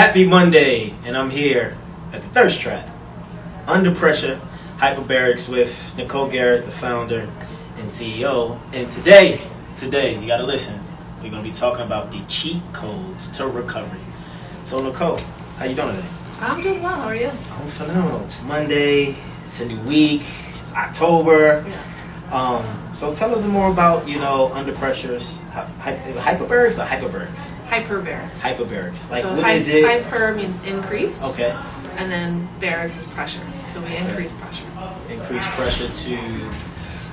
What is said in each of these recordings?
Happy Monday, and I'm here at the Thirst Trap. Under Pressure, Hyperbarics with Nicole Garrett, the founder and CEO. And today, you gotta listen, we're gonna be talking about the cheat codes to recovery. So Nicole, how you doing today? I'm doing well, how are you? I'm phenomenal. It's Monday, it's a new week, it's October. Yeah. So tell us more about, Under Pressure's, is it Hyperbarics or Hyperbarics? Hyperbarics. Hyperbarics. Like, So what is it? hyper means increased. Okay. And then barracks is pressure. So we increase pressure. Increase pressure to...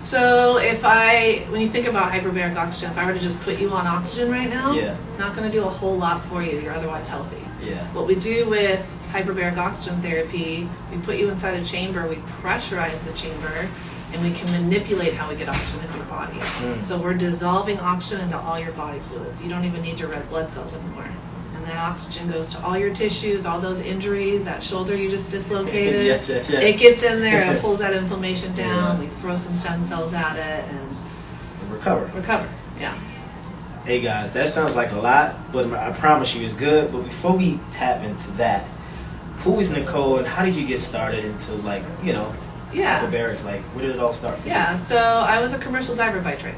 So when you think about hyperbaric oxygen, if I were to just put you on oxygen right now, not going to do a whole lot for you. You're otherwise healthy. Yeah. What we do with hyperbaric oxygen therapy, we put you inside a chamber, we pressurize the chamber, and we can manipulate how we get oxygen into your body. So we're dissolving oxygen into all your body fluids. You don't even need your red blood cells anymore. And that oxygen goes to all your tissues, all those injuries, that shoulder you just dislocated. Yes. It gets in there, it pulls that inflammation down, we throw some stem cells at it, and recover. Yeah. Hey guys, that sounds like a lot, but I promise you it's good. But before we tap into that, who is Nicole and how did you get started into Hyperbarics? Like, where did it all start for you? Yeah, so I was a commercial diver by trade.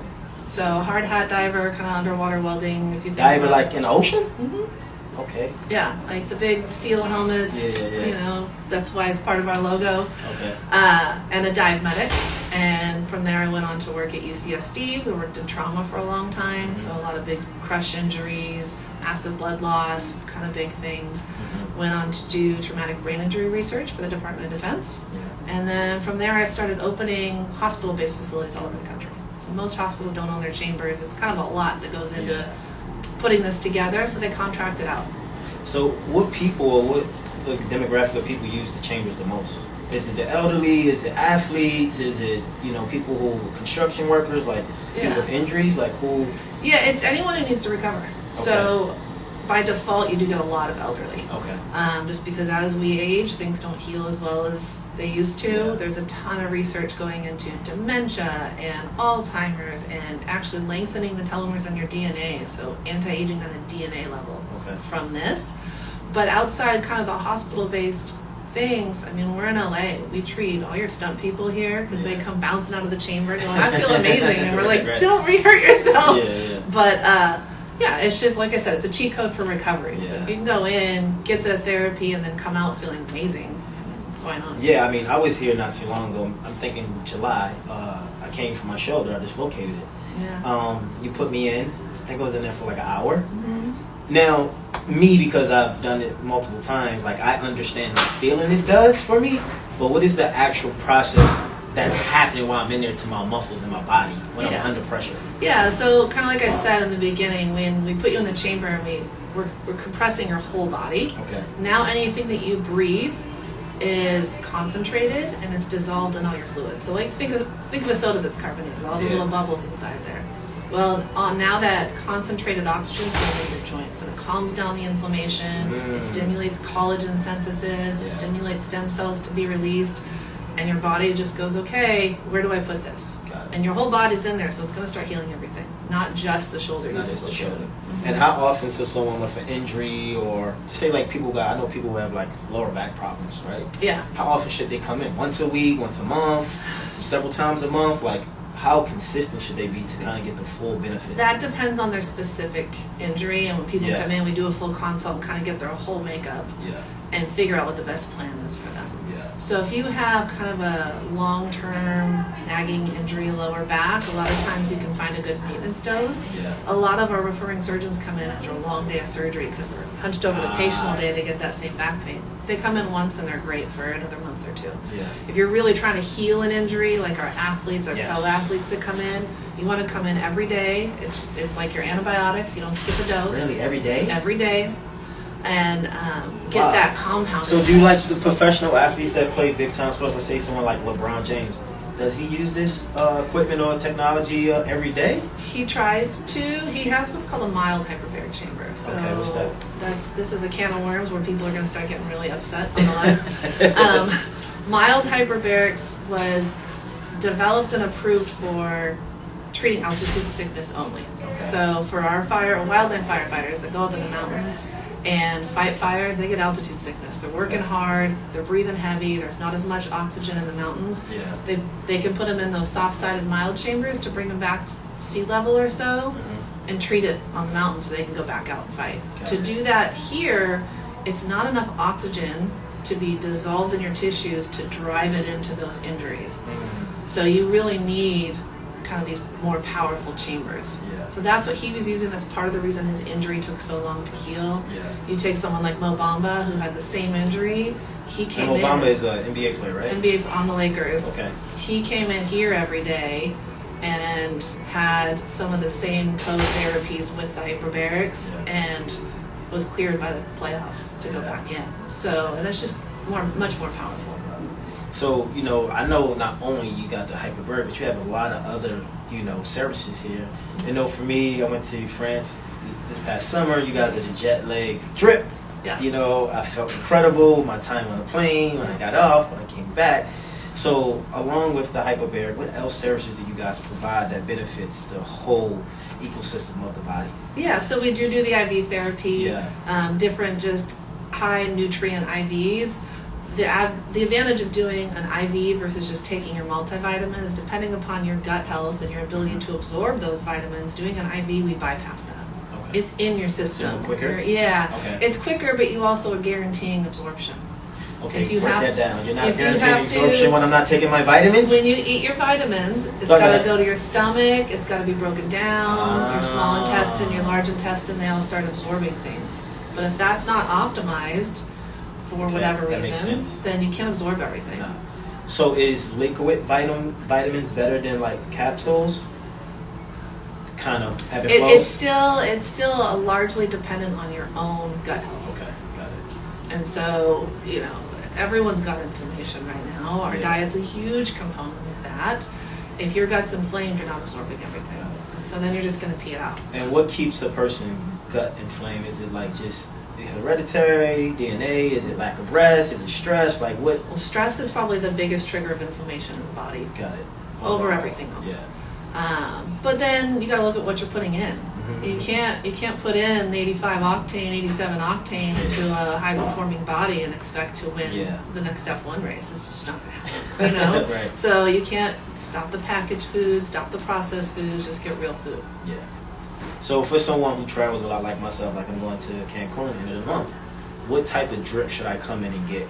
So hard hat diver, kind of underwater welding. If you think diver like in the ocean? Mm-hmm. Okay. Yeah, like the big steel helmets. Yeah. That's why it's part of our logo. Okay. And a dive medic. And from there I went on to work at UCSD. We worked in trauma for a long time, so a lot of big crush injuries, massive blood loss, kind of big things. Went on to do traumatic brain injury research for the Department of Defense. And then from there I started opening hospital-based facilities all over the country. So most hospitals don't own their chambers. It's kind of a lot that goes into putting this together, so they contract it out. So what people, or what the demographic of people use the chambers the most? Is it the elderly? Is it athletes? Is it, people who, construction workers, like people with injuries? Like who? Yeah, it's anyone who needs to recover. Okay. So by default, you do get a lot of elderly. Okay. Just because as we age, things don't heal as well as they used to. Yeah. There's a ton of research going into dementia and Alzheimer's and actually lengthening the telomeres on your DNA, so anti-aging on a DNA level from this. But outside kind of the hospital-based things, we're in LA. We treat all your stunt people here because they come bouncing out of the chamber going, I feel amazing. And we're like, don't re-hurt yourself. But it's just, like I said, it's a cheat code for recovery. Yeah. So if you can go in, get the therapy, and then come out feeling amazing, why not? Yeah, I was here not too long ago. I'm thinking July. I came from my shoulder. I dislocated it. Yeah. You put me in. I think I was in there for like an hour. Mm-hmm. Now, me, because I've done it multiple times, like I understand the feeling it does for me, but what is the actual process that's happening while I'm in there to my muscles and my body when I'm under pressure? Yeah, so kind of like I said in the beginning, when we put you in the chamber and we're compressing your whole body. Okay. Now anything that you breathe is concentrated and it's dissolved in all your fluids. So like think of a soda that's carbonated, all those little bubbles inside there. Well, now that concentrated oxygen is going to your joints, and it calms down the inflammation, it stimulates collagen synthesis, it stimulates stem cells to be released, and your body just goes, okay, where do I put this? And your whole body's in there, so it's going to start healing everything, not just the shoulder. Not just the shoulder. And how often should someone with an injury, or say like I know people who have like lower back problems, right? Yeah. How often should they come in? Once a week, once a month, several times a month? Like, how consistent should they be to kind of get the full benefit? That depends on their specific injury, and when people come in, we do a full consult and kind of get their whole makeup and figure out what the best plan is for them. So if you have kind of a long-term nagging injury lower back, a lot of times you can find a good maintenance dose. A lot of our referring surgeons come in after a long day of surgery because they're hunched over the patient all day, they get that same back pain. They come in once and they're great for another month or two. If you're really trying to heal an injury, like our athletes, our pro athletes that come in, you want to come in every day. It's like your antibiotics, you don't skip a dose. Really, every day? Every day. And get that compound. So do you like the professional athletes that play big time sports? Let's say someone like LeBron James. Does he use this equipment or technology every day? He tries to. He has what's called a mild hyperbaric chamber. So what's that? This is a can of worms where people are going to start getting really upset on the live. Mild hyperbarics was developed and approved for treating altitude sickness only. So for our wildland firefighters that go up in the mountains and fight fires. They get altitude sickness. They're working hard. They're breathing heavy. There's not as much oxygen in the mountains. Yeah. They can put them in those soft-sided mild chambers to bring them back to sea level or so, and treat it on the mountain so they can go back out and fight. To do that here, it's not enough oxygen to be dissolved in your tissues to drive it into those injuries. So you really need kind of these more powerful chambers. So that's what he was using. That's part of the reason his injury took so long to heal. You take someone like Mo Bamba, who had the same injury. He came in. Mo Bamba is an NBA player, right? NBA on the Lakers. Okay. He came in here every day and had some of the same code therapies with the hyperbarics, and was cleared by the playoffs to go back in. So, and that's just much more powerful. So, you know, I know not only you got the hyperbaric, but you have a lot of other, you know, services here. You know, for me, I went to France this past summer. You guys did a jet lag drip. Yeah. You know, I felt incredible. My time on the plane, when I got off, when I came back. So, along with the hyperbaric, what else services do you guys provide that benefits the whole ecosystem of the body? Yeah, so we do the IV therapy, different just high nutrient IVs. The advantage of doing an IV versus just taking your multivitamins, depending upon your gut health and your ability to absorb those vitamins, doing an IV, we bypass that. Okay. It's in your system. Quicker? It's quicker, but you also are guaranteeing absorption. Okay, if you break have that down. You're not if you guaranteeing have absorption to- when I'm not taking my vitamins? When you eat your vitamins, it's got to go to your stomach, it's got to be broken down, your small intestine, your large intestine, they all start absorbing things. But if that's not optimized for whatever reason, then you can't absorb everything. No. So is liquid vitamins better than like capsules? Kind of ebb and flow? It's still largely dependent on your own gut health. Okay, got it. And so, you know, everyone's got inflammation right now. Our diet's a huge component of that. If your gut's inflamed, you're not absorbing everything. So then you're just going to pee it out. And what keeps a person gut inflamed? Is it like just hereditary, DNA? Is it lack of rest? Is it stress? Like what? Well, stress is probably the biggest trigger of inflammation in the body. Got it. Over everything else. But then you got to look at what you're putting in. You can't put in 85 octane, 87 octane into a high performing body and expect to win the next F1 race. It's just not going to happen. You know? Right. So you can't stop the packaged foods, stop the processed foods, just get real food. Yeah. So for someone who travels a lot like myself, like I'm going to Cancun in a month, what type of drip should I come in and get?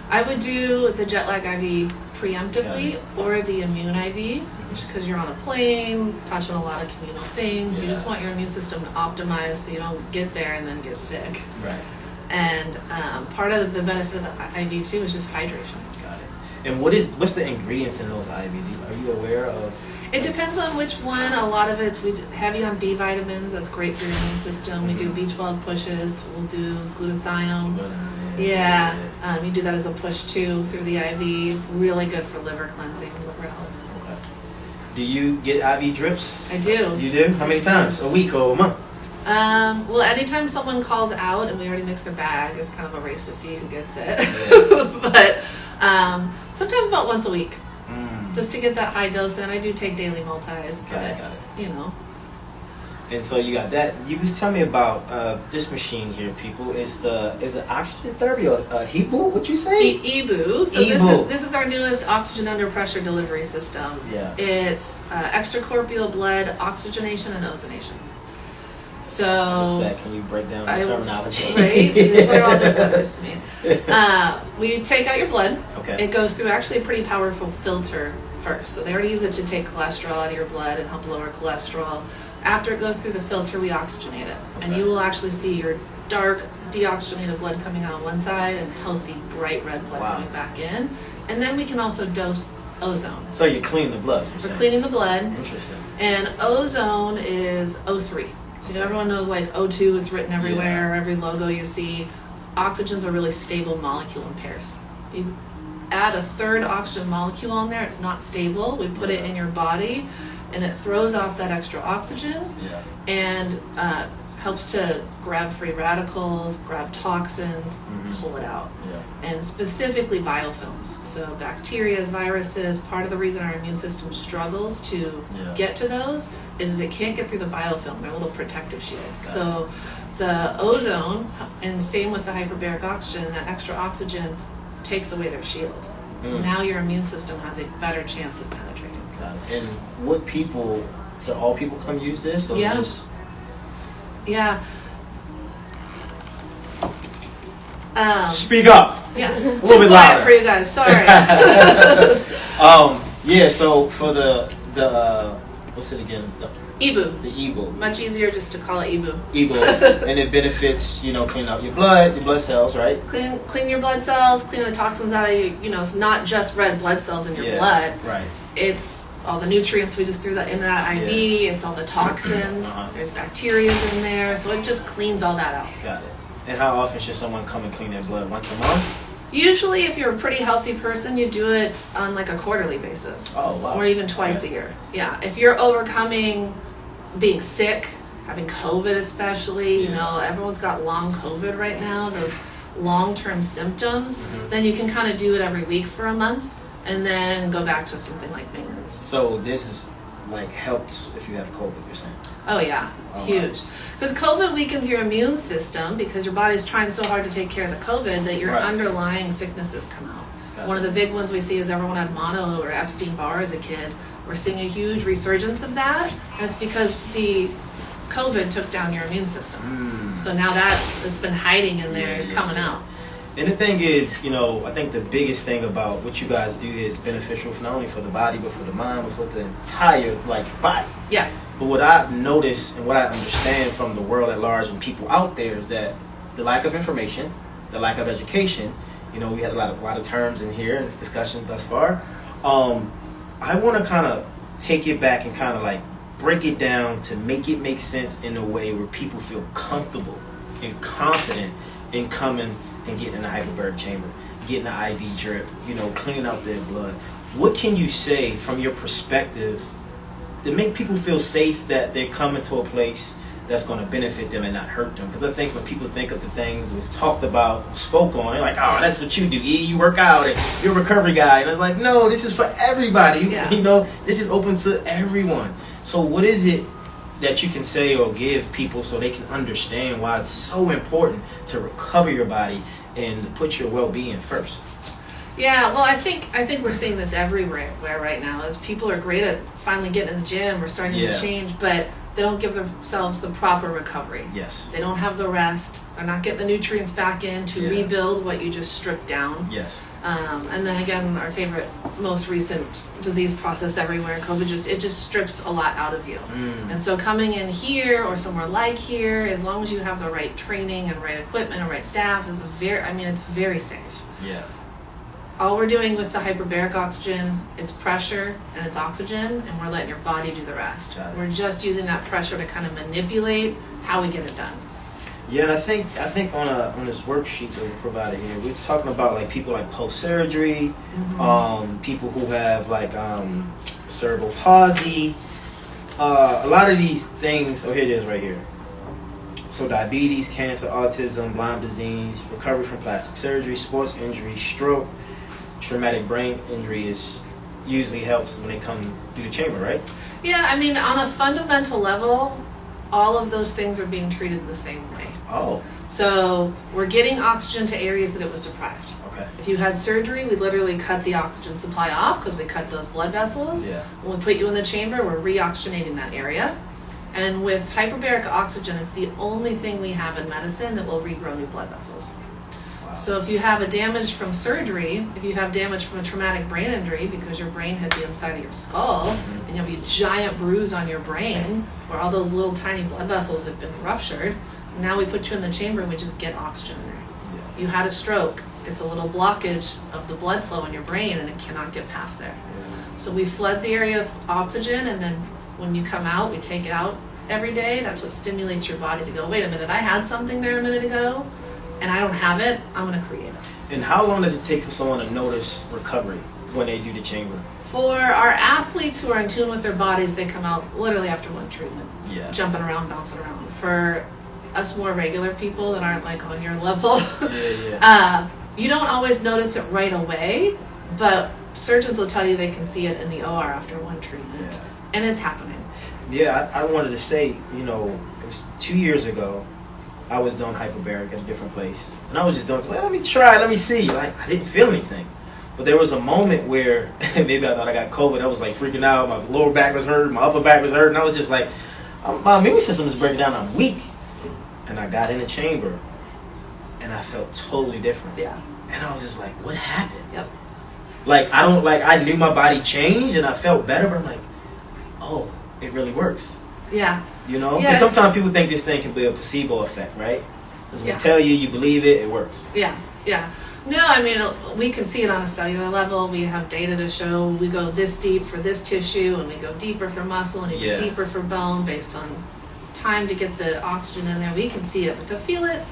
I would do the jet lag IV preemptively or the immune IV, just because you're on a plane, touching a lot of communal things. You just want your immune system to optimize so you don't get there and then get sick. Right. And part of the benefit of the IV too is just hydration. Got it. And what's the ingredients in those IVD? Are you aware of? It depends on which one. A lot of it's we heavy on B vitamins. That's great for your immune system. We do B12 pushes. We'll do glutathione. You do that as a push too through the IV. Really good for liver cleansing, liver health. Okay. Do you get IV drips? I do. You do? How many times? A week or a month? Well, anytime someone calls out and we already mix their bag, it's kind of a race to see who gets it. But sometimes about once a week. Just to get that high dose in. I do take daily multis, but Got it. you know. And so you got that. You was telling me about this machine here, people. Is it oxygen therapy or HEBU? What you say? EBU. So this is our newest oxygen under pressure delivery system. Yeah. It's extracorporeal blood oxygenation and ozonation. So what's that? Can you break down the terminology? Right. What are all those letters mean? We take out your blood. Okay. It goes through actually a pretty powerful filter first. So they already use it to take cholesterol out of your blood and help lower cholesterol. After it goes through the filter, we oxygenate it. Okay. And you will actually see your dark, deoxygenated blood coming out on one side and healthy, bright red blood coming back in. And then we can also dose ozone. So you clean the blood, you're We're saying? cleaning the blood. Interesting. And ozone is O3. So everyone knows like O2, it's written everywhere, every logo you see. Oxygen's a really stable molecule in pairs. You add a third oxygen molecule on there, it's not stable. We put it in your body and it throws off that extra oxygen and helps to grab free radicals, grab toxins, pull it out. And specifically biofilms. So bacteria, viruses, part of the reason our immune system struggles to get to those is it can't get through the biofilm. They're little protective shields. So the ozone, and same with the hyperbaric oxygen, that extra oxygen takes away their shield. Now your immune system has a better chance of penetrating. Got it. And what people, so all people come use this? Or Yeah. just... Yeah. Speak up. Yes. A little Too bit quiet louder. for you guys. Sorry. Yeah, so for the what's it again? Ibu. The Evo. Much easier just to call it Ibu. Evo. And it benefits, clean out your blood cells, right? Clean your blood cells, clean the toxins out of you. It's not just red blood cells in your blood. Right. It's all the nutrients we just threw that into that IV. Yeah. It's all the toxins. There's bacteria in there, so it just cleans all that out. Got it. And how often should someone come and clean their blood? Once a month? Usually, if you're a pretty healthy person, you do it on like a quarterly basis. Oh, wow. Or even twice a year. Yeah. If you're overcoming being sick, having COVID especially, everyone's got long COVID right now, those long-term symptoms, then you can kind of do it every week for a month and then go back to something like maintenance. So this is helps if you have COVID, you're saying? Oh yeah, huge. Because COVID weakens your immune system because your body's trying so hard to take care of the COVID that your underlying sicknesses come out. One of the big ones we see is everyone had mono or Epstein-Barr as a kid. We're seeing a huge resurgence of that, and it's because the COVID took down your immune system. So now that's been hiding in there is coming out. And the thing is, I think the biggest thing about what you guys do is beneficial not only for the body, but for the mind, but for the entire body. Yeah. But what I've noticed and what I understand from the world at large and people out there is that the lack of information, the lack of education, we had a lot of terms in here in this discussion thus far. I want to kind of take it back and kind of break it down to make it make sense in a way where people feel comfortable and confident in coming and getting in the hyperbaric chamber, getting the IV drip, cleaning out their blood. What can you say from your perspective to make people feel safe that they're coming to a place that's going to benefit them and not hurt them? Because I think when people think of the things we've talked about, spoke on, they're like, oh, that's what you do. You work out, and you're a recovery guy. And it's like, no, this is for everybody. Yeah. This is open to everyone. So what is it that you can say or give people so they can understand why it's so important to recover your body and to put your well-being first? Yeah, well, I think we're seeing this everywhere right now. As people are great at finally getting in the gym or starting to change, but they don't give themselves the proper recovery. Yes. They don't have the rest. They're not getting the nutrients back in to rebuild what you just stripped down. Yes. And then again, our favorite, most recent disease process everywhere, COVID just strips a lot out of you. And so coming in here or somewhere like here, as long as you have the right training and right equipment and right staff, is it's very safe. Yeah. All we're doing with the hyperbaric oxygen, it's pressure and it's oxygen, and we're letting your body do the rest. We're just using that pressure to kind of manipulate how we get it done. Yeah, and I think on this worksheet that we provided here, we're talking about people post surgery, people who have cerebral palsy, a lot of these things. Oh, here it is right here. So diabetes, cancer, autism, Lyme disease, recovery from plastic surgery, sports injury, stroke, traumatic brain injury usually helps when they come through the chamber, right? Yeah, on a fundamental level, all of those things are being treated the same way. Oh. So we're getting oxygen to areas that it was deprived. Okay. If you had surgery, we literally cut the oxygen supply off because we cut those blood vessels. Yeah. When we put you in the chamber, we're re-oxygenating that area. And with hyperbaric oxygen, it's the only thing we have in medicine that will regrow new blood vessels. Wow. So if you have a damage from surgery, if you have damage from a traumatic brain injury because your brain hit the inside of your skull, and you have a giant bruise on your brain where all those little tiny blood vessels have been ruptured, now we put you in the chamber and we just get oxygen in there. Yeah. You had a stroke. It's a little blockage of the blood flow in your brain and it cannot get past there. Yeah. So we flood the area with oxygen, and then when you come out, we take it out every day. That's what stimulates your body to go, wait a minute, I had something there a minute ago and I don't have it, I'm going to create it. And how long does it take for someone to notice recovery when they do the chamber? For our athletes who are in tune with their bodies, they come out literally after one treatment. Yeah. Jumping around, bouncing around. For us more regular people that aren't on your level, you don't always notice it right away, but surgeons will tell you they can see it in the OR after one treatment. And it's happening. Yeah, I wanted to say, it was 2 years ago, I was doing hyperbaric at a different place, and I was just doing, like, let me try, let me see. Like, I didn't feel anything, but there was a moment where maybe I thought I got COVID. I was like freaking out. My lower back was hurt, my upper back was hurt, and I was just like, my immune system is breaking down. I'm weak, and I got in the chamber, and I felt totally different. Yeah. And I was just like, what happened? Yep. Like, I knew my body changed, and I felt better, but I'm like, oh, it really works. Yeah. You know? Yes. Because sometimes people think this thing can be a placebo effect, right? Because when Yeah. they tell you, you believe it, it works. Yeah. Yeah. No, I mean, we can see it on a cellular level. We have data to show we go this deep for this tissue, and we go deeper for muscle, and even deeper for bone based on time to get the oxygen in there. We can see it, but to feel it,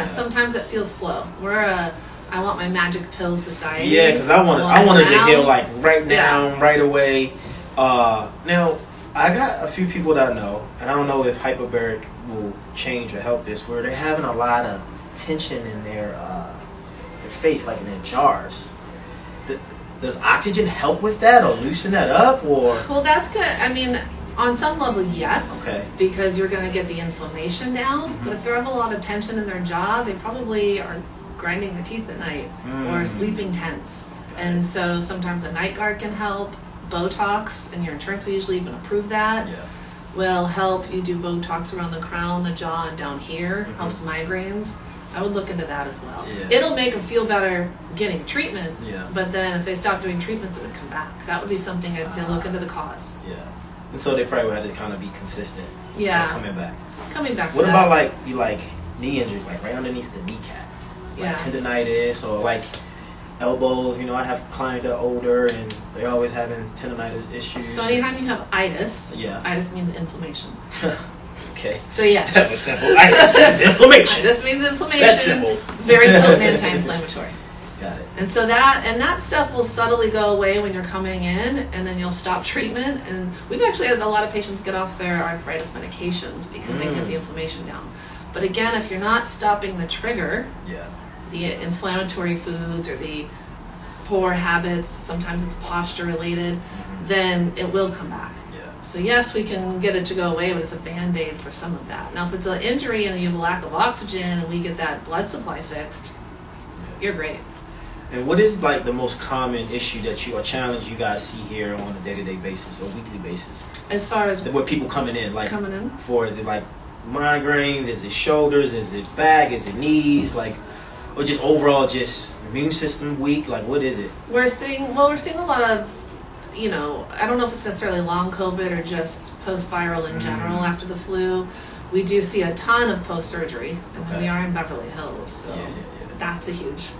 sometimes it feels slow. We're a I want my magic pill society. Yeah, because I wanted to heal like right now, right away. Now, I got a few people that I know, and I don't know if hyperbaric will change or help this, where they're having a lot of tension in their face, like in their jars. Does oxygen help with that or loosen that up? Or well, that's good. I mean, on some level, yes, okay, because you're going to get the inflammation down. Mm-hmm. But if they have a lot of tension in their jaw, they probably are grinding their teeth at night or sleeping tense. And so sometimes a night guard can help. Botox, and your insurance will usually even approve that, will help. You do Botox around the crown, the jaw, and down here, helps migraines. I would look into that as well. It'll make them feel better getting treatment, but then if they stop doing treatments, it would come back. That would be something I'd say look into the cause. And so they probably would have to kind of be consistent. Coming back. What about like knee injuries, like right underneath the kneecap, like tendonitis or like elbows? You know, I have clients that are older and they're always having tendonitis issues. So anytime you have itis, itis means inflammation. Okay. So yes. That was simple. Itis means inflammation. Itis means inflammation. That's simple. Very potent anti-inflammatory. Got it. And so that stuff will subtly go away when you're coming in, and then you'll stop treatment. And we've actually had a lot of patients get off their arthritis medications because they can get the inflammation down. But again, if you're not stopping the trigger, the inflammatory foods or the poor habits, sometimes it's posture related, then it will come back. So yes, we can get it to go away, but it's a band-aid for some of that. Now if it's an injury and you have a lack of oxygen and we get that blood supply fixed, you're great. And what is like the most common issue that you or challenge you guys see here on a day-to-day basis or weekly basis? As far as what people coming in, like coming in? For, is it like migraines, is it shoulders, is it back, is it knees, like, or just overall just immune system weak? Like, what is it? We're seeing a lot of, you know, I don't know if it's necessarily long COVID or just post-viral in general after the flu. We do see a ton of post-surgery. I mean, we are in Beverly Hills, so that's a huge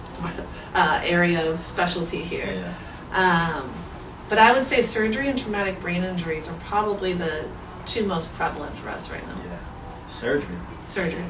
area of specialty here. But I would say surgery and traumatic brain injuries are probably the two most prevalent for us right now. Surgery.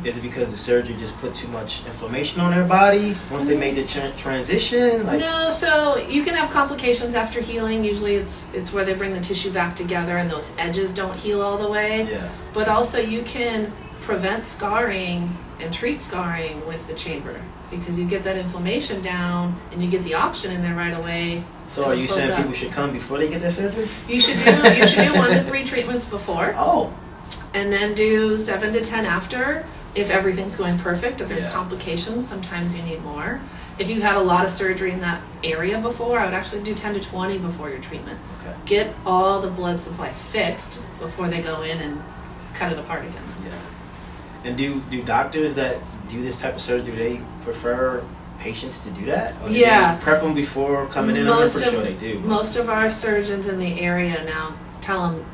Is it because the surgery just put too much inflammation on their body once they made the transition? Like, no, so you can have complications after healing. Usually it's where they bring the tissue back together and those edges don't heal all the way. But also you can prevent scarring and treat scarring with the chamber because you get that inflammation down and you get the oxygen in there right away. So are you saying people should come before they get their surgery? You should do 1 to 3 treatments before. And then do 7 to 10 after if everything's going perfect. If there's complications, sometimes you need more. If you've had a lot of surgery in that area before, I would actually do 10 to 20 before your treatment. Get all the blood supply fixed before they go in and cut it apart again. And do doctors that do this type of surgery, they prefer patients to do that? Or do they prep them before coming in? I'm pretty sure they do. Most of our surgeons in the area now tell them,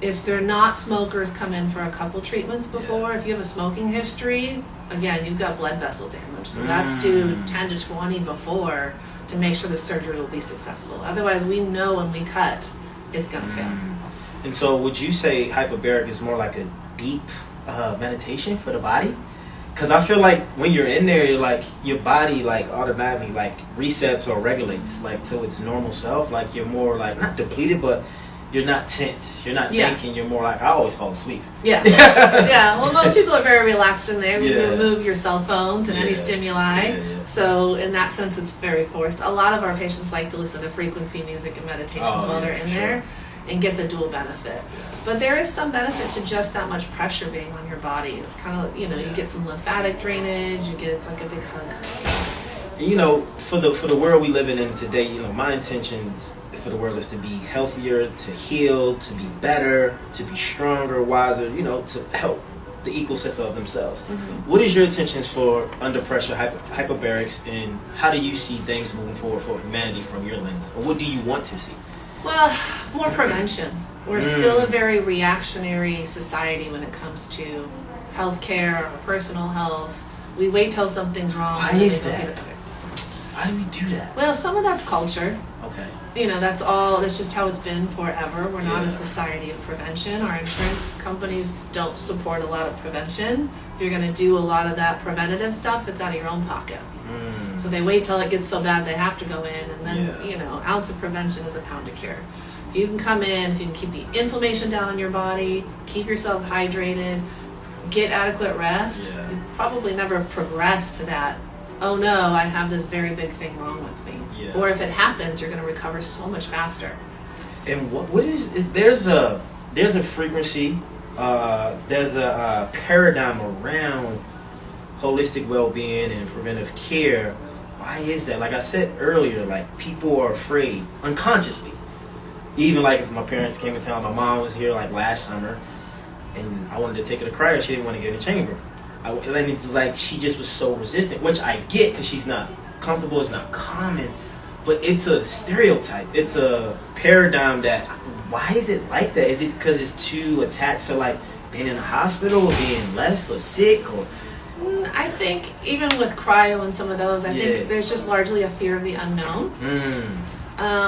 if they're not smokers, come in for a couple treatments before. If you have a smoking history, again, you've got blood vessel damage. So that's do 10 to 20 before to make sure the surgery will be successful. Otherwise, we know when we cut, it's going to fail. And so would you say hyperbaric is more like a deep meditation for the body? Because I feel like when you're in there, you're like, your body like automatically like resets or regulates like to its normal self. Like you're more like, not depleted, but you're not tense. You're not thinking. You're more like, I always fall asleep. Well, most people are very relaxed in there. You remove your cell phones and any stimuli. So in that sense, it's very forced. A lot of our patients like to listen to frequency music and meditations while they're in there. and get the dual benefit. But there is some benefit to just that much pressure being on your body. It's kind of, you get some lymphatic drainage, it's like a big hug. For the world we living in today, my intentions for the world is to be healthier, to heal, to be better, to be stronger, wiser, to help the ecosystem of themselves. Mm-hmm. What is your intentions for Under Pressure Hyperbarics, and how do you see things moving forward for humanity from your lens? Or what do you want to see? Well, more prevention. We're still a very reactionary society when it comes to healthcare or personal health. We wait till something's wrong. Why is that? Why do we do that? Well, some of that's culture. Okay. That's just how it's been forever. We're not a society of prevention. Our insurance companies don't support a lot of prevention. If you're going to do a lot of that preventative stuff, it's out of your own pocket. So they wait till it gets so bad they have to go in, and then, ounce of prevention is a pound of cure. If you can come in, if you can keep the inflammation down in your body, keep yourself hydrated, get adequate rest, you probably never progress to that, oh no, I have this very big thing wrong with me. Yeah. Or if it happens, you're going to recover so much faster. And what is there's a frequency, there's a paradigm around holistic well-being and preventive care. Why is that? Like I said earlier, like people are afraid unconsciously. Even like if my parents came to town, my mom was here like last summer, and I wanted to take her to cryo. She didn't want to get in the chamber. And it's like she just was so resistant, which I get because she's not comfortable. It's not common, but it's a stereotype. It's a paradigm that. Why is it like that? Is it because it's too attached to like being in the hospital or being less or sick or? I think even with cryo and some of those, I think there's just largely a fear of the unknown.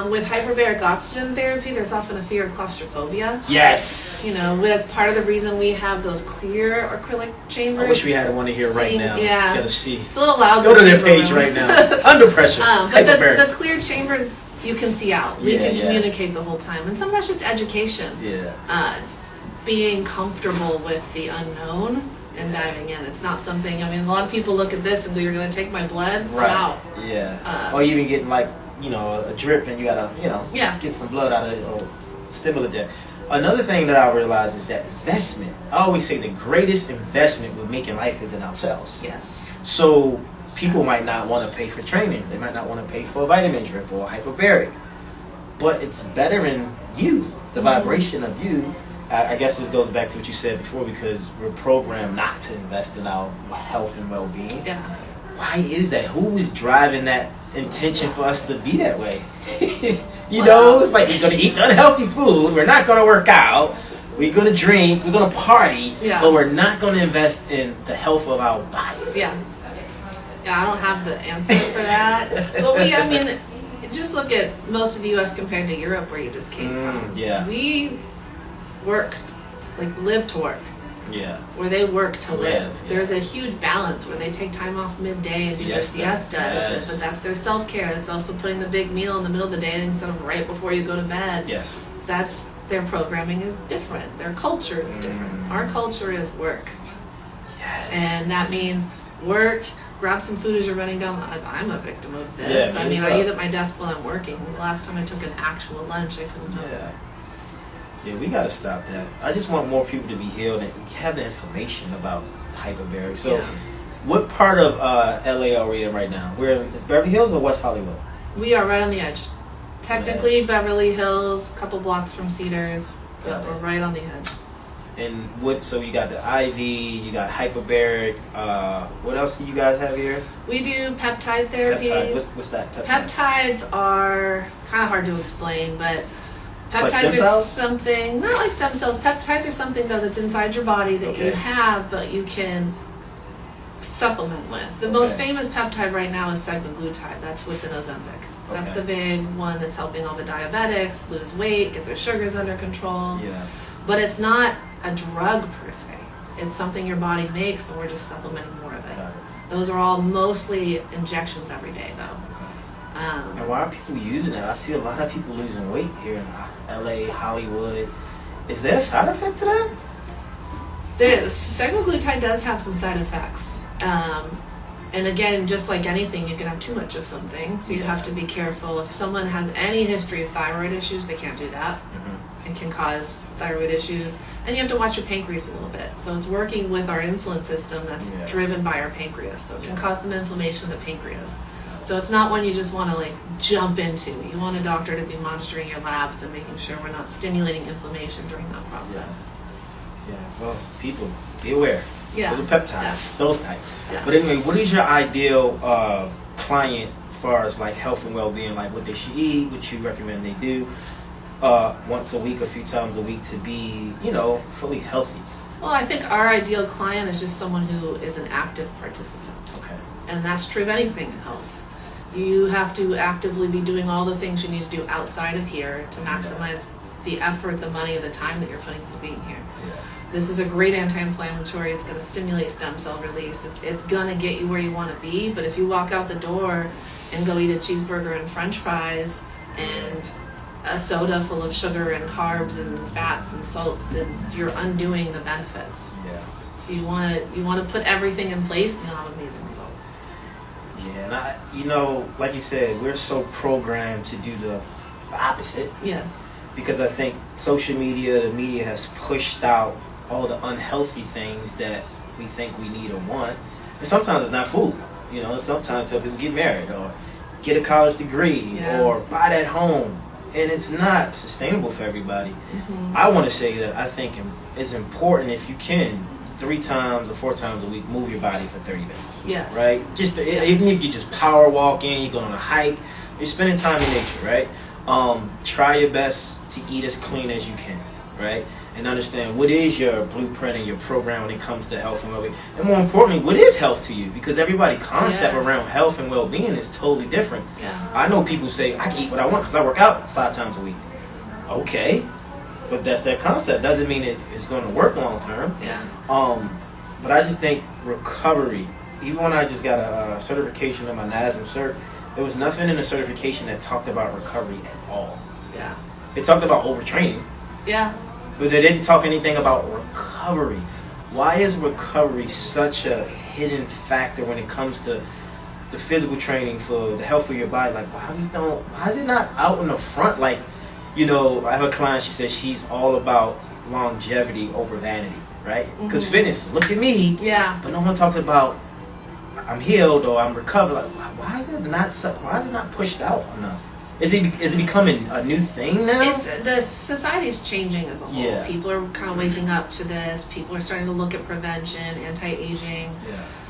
With hyperbaric oxygen therapy, there's often a fear of claustrophobia. Yes. That's part of the reason we have those clear acrylic chambers. I wish we had one here right now. Yeah. You gotta see. It's a little loud. Go to their page right now. Under Pressure. But the clear chambers, you can see out. We can communicate the whole time. And some of that's just education. Yeah. Being comfortable with the unknown and diving in. It's not something, a lot of people look at this and go, you're going to take my blood? Right. Wow. Yeah. Or even getting like, a drip and you got to, get some blood out of it or stimulate that. Another thing that I realize is that investment. I always say the greatest investment we're making life is in ourselves. Yes. So people might not want to pay for training. They might not want to pay for a vitamin drip or a hyperbaric. But it's better in you, the vibration of you. I guess this goes back to what you said before, because we're programmed not to invest in our health and well-being. Yeah. Why is that? Who is driving that intention for us to be that way? It's like we're going to eat unhealthy food, we're not going to work out, we're going to drink, we're going to party, but we're not going to invest in the health of our body. Yeah, I don't have the answer for that. But just look at most of the U.S. compared to Europe, where you just came from. Yeah. We work, live to work. Yeah. Where they work to live. Yeah. There's a huge balance where they take time off midday and do their siestas, but that's their self-care. It's also putting the big meal in the middle of the day instead of right before you go to bed. Yes. That's their programming is different. Their culture is different. Our culture is work. Yes. And that means work, grab some food as you're running down. I'm a victim of this. Yeah, I eat at my desk while I'm working. The last time I took an actual lunch, I couldn't help it. Yeah, we gotta stop that. I just want more people to be healed and have the information about hyperbarics. So, what part of LA are we in right now? We're in Beverly Hills or West Hollywood? We are right on the edge. Technically, Beverly Hills, a couple blocks from Cedars, but we're right on the edge. And so you got the IV, you got hyperbaric. What else do you guys have here? We do peptide therapy. Peptides. What's that? Peptides are kind of hard to explain, but peptides are something, not like stem cells. Peptides are something, though, that's inside your body that you have, but you can supplement with. The most famous peptide right now is semaglutide. That's what's in Ozone. That's the big one that's helping all the diabetics lose weight, get their sugars under control. Yeah. But it's not a drug per se. It's something your body makes, and we're just supplementing more of it. Those are all mostly injections every day, though. And why are people using it? I see a lot of people losing weight here in LA, Hollywood. Is there a side effect to that? Semaglutide does have some side effects. And again, just like anything, you can have too much of something, so you have to be careful. If someone has any history of thyroid issues, they can't do that. and can cause thyroid issues. And you have to watch your pancreas a little bit. So it's working with our insulin system that's driven by our pancreas. So it can cause some inflammation of the pancreas. So it's not one you just want to like jump into. You want a doctor to be monitoring your labs and making sure we're not stimulating inflammation during that process. Yeah, well, people, be aware. Yeah. For the peptides, those types. Yeah. But anyway, what is your ideal client as far as like health and well-being? Like what they should eat, what you recommend they do once a week, a few times a week to be, fully healthy? Well, I think our ideal client is just someone who is an active participant. Okay. And that's true of anything in health. You have to actively be doing all the things you need to do outside of here to maximize the effort, the money, the time that you're putting into being here. Yeah. This is a great anti-inflammatory. It's going to stimulate stem cell release. It's going to get you where you want to be. But if you walk out the door and go eat a cheeseburger and French fries and a soda full of sugar and carbs and fats and salts, then you're undoing the benefits. Yeah. So you want to put everything in place and you'll have amazing results. Yeah, and like you said, we're so programmed to do the opposite. Yes. Because I think social media, the media has pushed out all the unhealthy things that we think we need or want. And sometimes it's not food. Sometimes tell people get married or get a college degree or buy that home. And it's not sustainable for everybody. Mm-hmm. I want to say that I think it's important if you can 3 times or 4 times a week move your body for 30 minutes. Yes. Right? Even if you just power walking, you go on a hike, you're spending time in nature, right? Try your best to eat as clean as you can, right? And understand what is your blueprint and your program when it comes to health and well-being. And more importantly, what is health to you? Because everybody's concept around health and well-being is totally different. Yeah. I know people say, I can eat what I want because I work out 5 times a week. Okay. But that's their concept. Doesn't mean it's going to work long term. Yeah. But I just think recovery, even when I just got a certification of my NASM cert, there was nothing in the certification that talked about recovery at all. Yeah. It talked about overtraining. Yeah. But they didn't talk anything about recovery. Why is recovery such a hidden factor when it comes to the physical training for the health of your body? Like, why is it not out in the front? Like, I have a client, she says she's all about longevity over vanity, right? Because fitness, look at me. Yeah. But no one talks about I'm healed or I'm recovered. Like, why is it not pushed out enough? Is it becoming a new thing now? The society's changing as a whole. Yeah. People are kind of waking up to this. People are starting to look at prevention, anti-aging.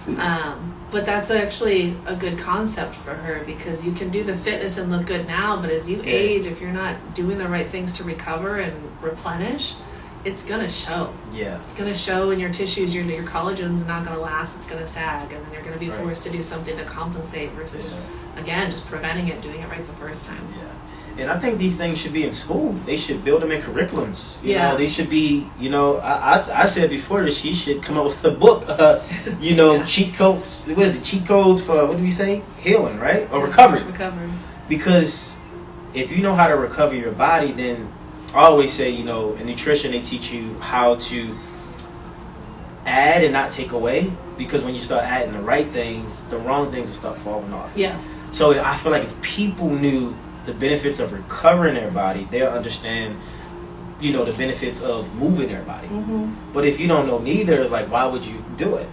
Yeah. But that's actually a good concept for her because you can do the fitness and look good now, but as you age, if you're not doing the right things to recover and replenish, it's gonna show. Yeah. It's gonna show in your tissues. Your collagen's not gonna last. It's gonna sag, and then you're gonna be Right. forced to do something to compensate versus, again, just preventing it, doing it right the first time. Yeah. And I think these things should be in school. They should build them in curriculums. They should be, I said before that she should come up with a book, cheat codes. What is it? Cheat codes for, what do we say? Healing, right? Or recovery. Recovery. Because if you know how to recover your body, then I always say, in nutrition, they teach you how to add and not take away. Because when you start adding the right things, the wrong things will start falling off. Yeah. So I feel like if people knew the benefits of recovering their body, they'll understand, the benefits of moving their body. Mm-hmm. But if you don't know neither, it's like, why would you do it?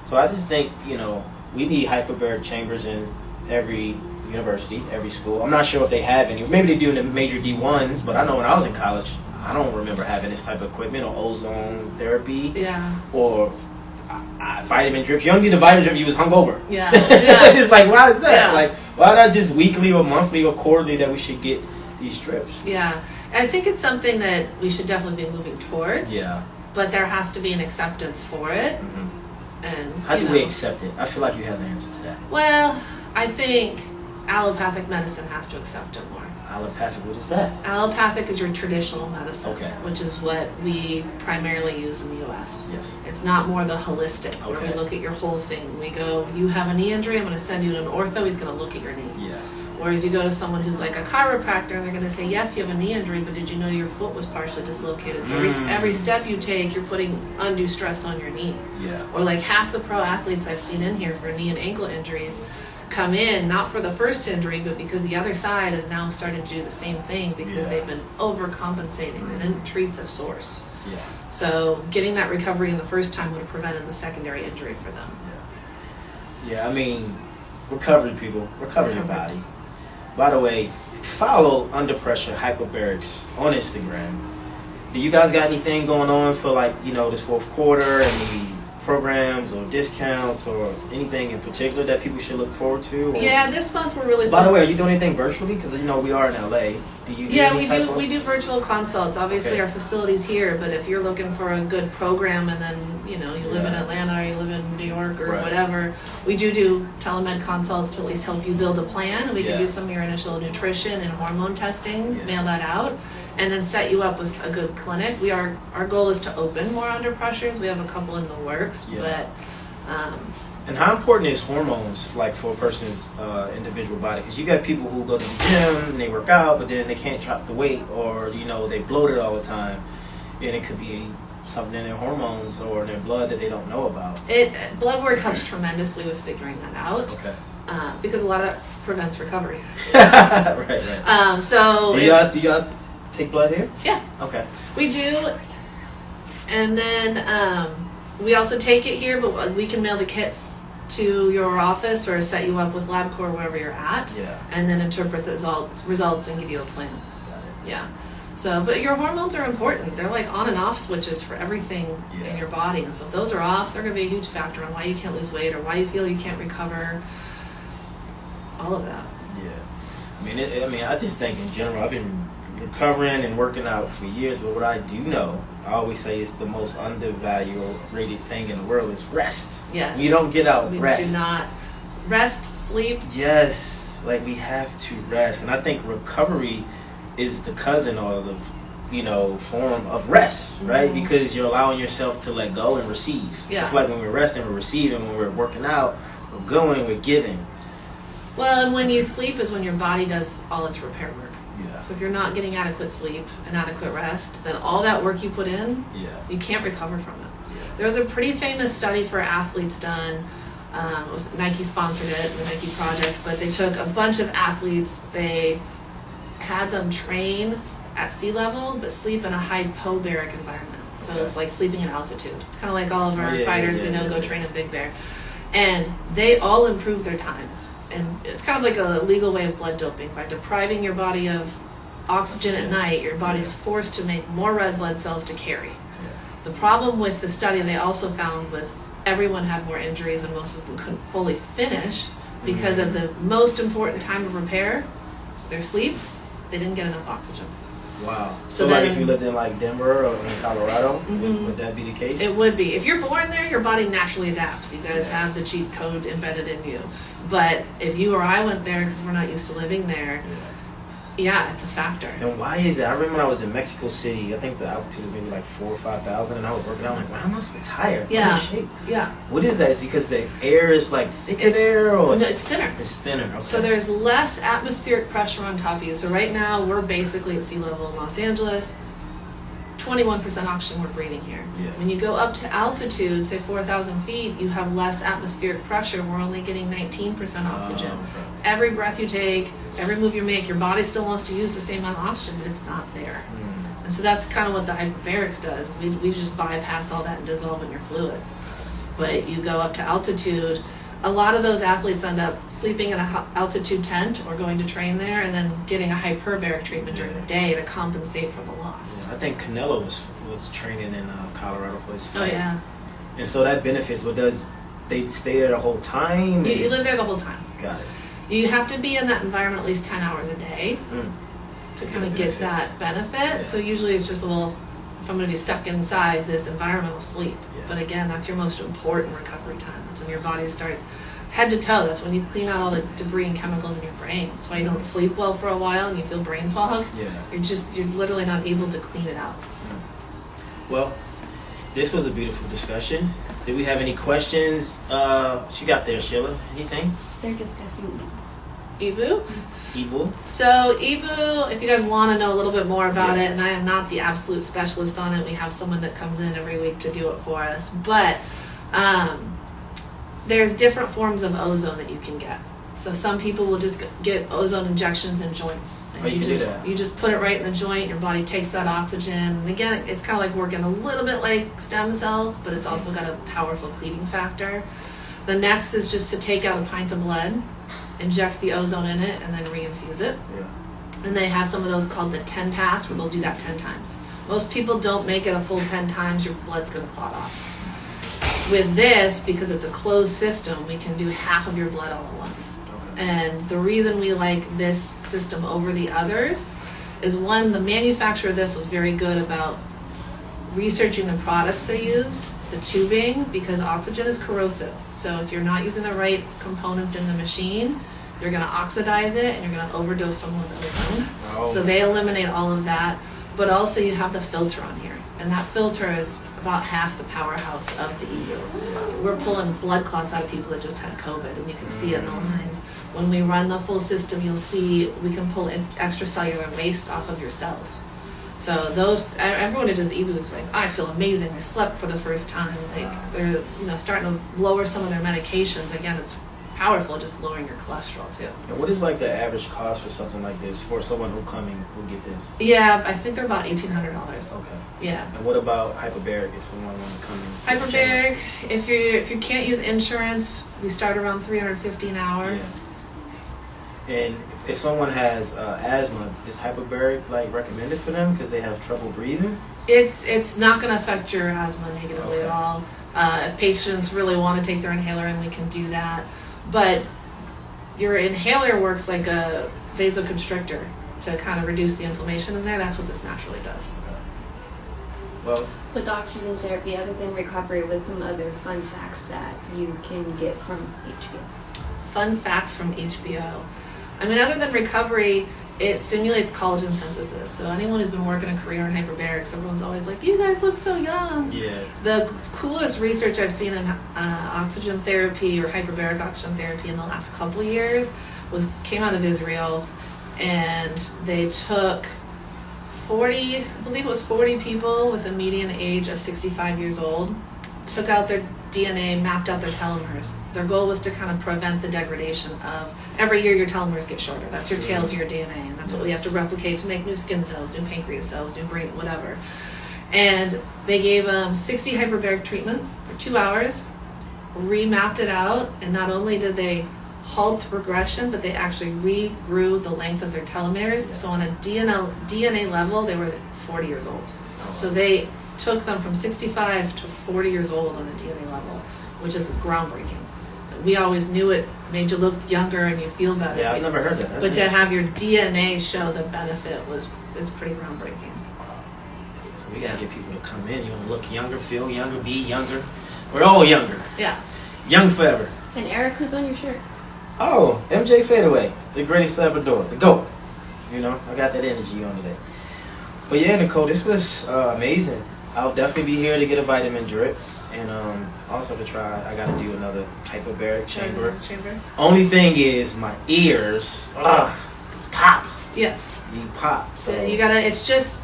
So I just think, we need hyperbaric chambers in every university, every school. I'm not sure if they have any. Maybe they do in the major D1s, but I know when I was in college, I don't remember having this type of equipment or ozone therapy. Yeah. Or vitamin drips. You don't need a vitamin drip, you was hungover. Yeah. It's like, why is that? Yeah. Like, why not just weekly or monthly or quarterly that we should get these drips? Yeah. I think it's something that we should definitely be moving towards. Yeah. But there has to be an acceptance for it. Mm-hmm. And how do we accept it? I feel like you have the answer to that. Well, I think allopathic medicine has to accept it more. Allopathic, what is that? Allopathic is your traditional medicine, Okay. which is what we primarily use in the U.S. Yes. It's not more the holistic, where we Okay. look at your whole thing. We go, you have a knee injury, I'm going to send you to an ortho, he's going to look at your knee. Yeah. Whereas you go to someone who's like a chiropractor, they're going to say, yes, you have a knee injury, but did you know your foot was partially dislocated? So every step you take, you're putting undue stress on your knee. Yeah. Or like half the pro athletes I've seen in here for knee and ankle injuries come in not for the first injury, but because the other side is now starting to do the same thing because they've been overcompensating. They didn't treat the source. Yeah. So getting that recovery in the first time would have prevented the secondary injury for them. Yeah, I mean, recovery people, recover your body. By the way, follow Under Pressure Hyperbarics on Instagram. Do you guys got anything going on for like, you know, this fourth quarter? Any programs or discounts or anything in particular that people should look forward to? Or? Yeah, this month we're really. By the way, are you doing anything virtually? Because you know we are in LA. Do you? Do yeah, any we do virtual consults. Obviously, Okay. our facility's here, but if you're looking for a good program, and then you know you live in Atlanta or you live in New York or whatever, we do telemed consults to at least help you build a plan. And we can do some of your initial nutrition and hormone testing, mail that out, and then set you up with a good clinic. Our goal is to open more Under Pressures. We have a couple in the works, but. And how important is hormones like for a person's individual body? Because you got people who go to the gym and they work out, but then they can't drop the weight, or you know they bloated all the time, and it could be something in their hormones or in their blood that they don't know about. Blood work helps tremendously with figuring that out. Okay. Because a lot of that prevents recovery. right. So do y'all take blood here? Yeah. Okay. We do, and then we also take it here, but we can mail the kits to your office or set you up with LabCorp wherever you're at, and then interpret the results and give you a plan. Got it. Yeah. So, but your hormones are important. They're like on and off switches for everything in your body, and so if those are off, they're going to be a huge factor on why you can't lose weight or why you feel you can't recover. All of that. Yeah. I mean, I just think in general, I've been recovering and working out for years, but what I do know, I always say it's the most undervalued or rated thing in the world is rest. Yes. You don't get out We rest. do not rest, sleep. Yes. Like we have to rest. And I think recovery is the cousin or the, you know, form of rest, right? Because you're allowing yourself to let go and receive. Yeah. I feel like when we're resting, we're receiving. When we're working out, we're going, we're giving. Well, and when you sleep is when your body does all its repair work. Yeah. So if you're not getting adequate sleep and adequate rest, then all that work you put in, you can't recover from it. Yeah. There was a pretty famous study for athletes done. It was Nike sponsored it, the Nike project, but they took a bunch of athletes. They had them train at sea level, but sleep in a hypobaric environment. So it's like sleeping at altitude. It's kind of like all of our fighters we know go train at Big Bear. And they all improved their times. And it's kind of like a legal way of blood doping. By depriving your body of oxygen at night, your body's forced to make more red blood cells to carry. The problem with the study they also found was everyone had more injuries and most of them couldn't fully finish because at the most important time of repair, their sleep, they didn't get enough oxygen. Wow. So like then- if you lived in like Denver or in Colorado, would that be the case? It would be. If you're born there, your body naturally adapts. You guys have the cheat code embedded in you. But if you or I went there because we're not used to living there, it's a factor. And why is it? I remember when I was in Mexico City, I think the altitude was maybe like 4,000 or 5,000, and I was working out. I'm like, why am I so tired? I'm in shape. Yeah. What is that? Is it because the air is like thicker there? Or? No, it's thinner. It's thinner. Okay. So there's less atmospheric pressure on top of you. So right now we're basically at sea level in Los Angeles. 21% oxygen we're breathing here. Yeah. When you go up to altitude, say 4,000 feet, you have less atmospheric pressure. We're only getting 19% oxygen. Okay. Every breath you take, every move you make, your body still wants to use the same amount of oxygen, but it's not there. And so that's kind of what the hyperbarics does. We just bypass all that and dissolve in your fluids. But you go up to altitude, a lot of those athletes end up sleeping in a altitude tent or going to train there and then getting a hyperbaric treatment during the day to compensate for the loss. I think Canelo was training in Colorado for his fight. Oh, yeah. And so that benefits. What does they stay there the whole time? You live there the whole time. Got it. You have to be in that environment at least 10 hours a day to kind of get that benefit. Yeah. So usually it's just, well, if I'm going to be stuck inside this environment, I'll sleep. Yeah. But again, that's your most important recovery time. That's when your body starts head to toe. That's when you clean out all the debris and chemicals in your brain. That's why you don't sleep well for a while and you feel brain fog. Yeah. You're literally not able to clean it out. Well, this was a beautiful discussion. Did we have any questions? What you got there, Sheila? Anything? They're discussing Ibu? Evil? So Ibu, if you guys want to know a little bit more about it, and I am not the absolute specialist on it, we have someone that comes in every week to do it for us, but there's different forms of ozone that you can get. So some people will just get ozone injections in joints. And Oh, you can do just that. you just put it right in the joint. Your body takes that oxygen. And again, it's kind of like working a little bit like stem cells, but it's also got a powerful cleaning factor. The next is just to take out a pint of blood, inject the ozone in it, and then reinfuse it. Yeah. And they have some of those called the 10 pass, where they'll do that 10 times. Most people don't make it a full 10 times. Your blood's going to clot off. With this, because it's a closed system, we can do half of your blood all at once. Okay. And the reason we like this system over the others is, one, the manufacturer of this was very good about researching the products they used, the tubing, because oxygen is corrosive. So if you're not using the right components in the machine, you're going to oxidize it and you're going to overdose someone with ozone. Oh. So they eliminate all of that. But also you have the filter on here. And that filter is about half the powerhouse of the EU. We're pulling blood clots out of people that just had COVID, and you can see it in the lines. When we run the full system, you'll see we can pull extracellular waste off of your cells. So those, everyone who does EBOO is like, I feel amazing. I slept for the first time. Like they're starting to lower some of their medications. Again, it's powerful, just lowering your cholesterol too. And what is like the average cost for something like this for someone who get this? Yeah, I think they're about $1,800. Okay. Yeah. And what about hyperbaric if someone wants to come in? Hyperbaric, if you can't use insurance, we start around $350 an hour. Yeah. And if someone has asthma, is hyperbaric like recommended for them because they have trouble breathing? It's not going to affect your asthma negatively Okay. at all. If patients really want to take their inhaler in, we can do that. But your inhaler works like a vasoconstrictor to kind of reduce the inflammation in there. That's what this naturally does. Okay. Well, With oxygen therapy, other than recovery, with some other fun facts that you can get from HBO. Fun facts from HBO. I mean, other than recovery, it stimulates collagen synthesis. So anyone who's been working a career in hyperbarics, everyone's always like, you guys look so young. yeah. The coolest research I've seen in oxygen therapy or hyperbaric oxygen therapy in the last couple years came out of Israel, and they took 40, I believe it was 40 people with a median age of 65 years old, took out their DNA, mapped out their telomeres. Their goal was to kind of prevent the degradation of, every year your telomeres get shorter. That's your tails of your DNA, and that's what we have to replicate to make new skin cells, new pancreas cells, new brain, whatever. And they gave them 60 hyperbaric treatments for 2 hours, remapped it out, and not only did they halt the progression, but they actually regrew the length of their telomeres. So on a DNA level, they were 40 years old. So they took them from 65 to 40 years old on a DNA level, which is groundbreaking. We always knew it made you look younger and you feel better. Yeah, I've never heard that. That's But to have your DNA show the benefit it's pretty groundbreaking. So we gotta get people to come in. You wanna look younger, feel younger, be younger. We're all younger. Yeah. Young forever. And Eric, who's on your shirt? Oh, MJ Fadeaway, the greatest Salvador, the GOAT. You know, I got that energy on today. But yeah, Nicole, this was amazing. I'll definitely be here to get a vitamin drip. And also to try, I gotta do another hyperbaric chamber. Only thing is, my ears, pop. Yes. You pop. So You gotta, it's just,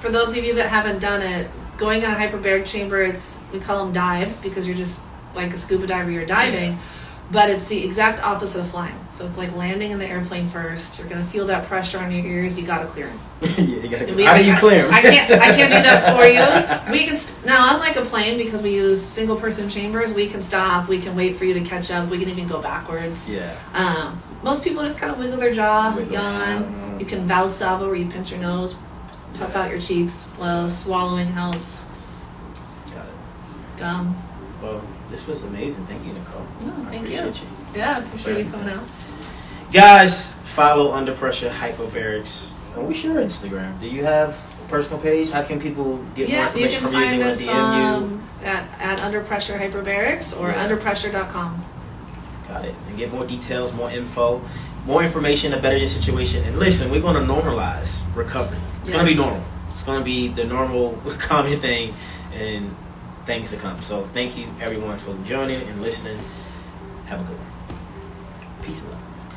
for those of you that haven't done it, going on a hyperbaric chamber, we call them dives because you're just like a scuba diver, you're diving. Yeah. But it's the exact opposite of flying. So it's like landing in the airplane first. You're gonna feel that pressure on your ears. You gotta clear them. yeah, you gotta. How do you clear them? I can't do that for you. We can now, unlike a plane, because we use single-person chambers. We can stop. We can wait for you to catch up. We can even go backwards. Yeah. Most people just kind of wiggle their jaw, Wiggle. yawn. You can Valsalva, where you pinch your nose, puff out your cheeks. Well, swallowing helps. Got it. Well, this was amazing. Thank you, Nicole. No, I thank you. appreciate you. Yeah, I appreciate you coming out. Guys, follow Under Pressure Hyperbarics. And what's your Instagram? Do you have a personal page? How can people get more Yeah, you information can from you? find They us wanna DM you? at Under Pressure Hyperbarics or Yeah. underpressure.com. Got it. And get more details, more info, more information to better your situation. And listen, we're going to normalize recovery. It's going to be Yes. normal. It's going to be the normal, common thing, and things to come. So thank you, everyone, for joining and listening. Have a good one. Peace and love.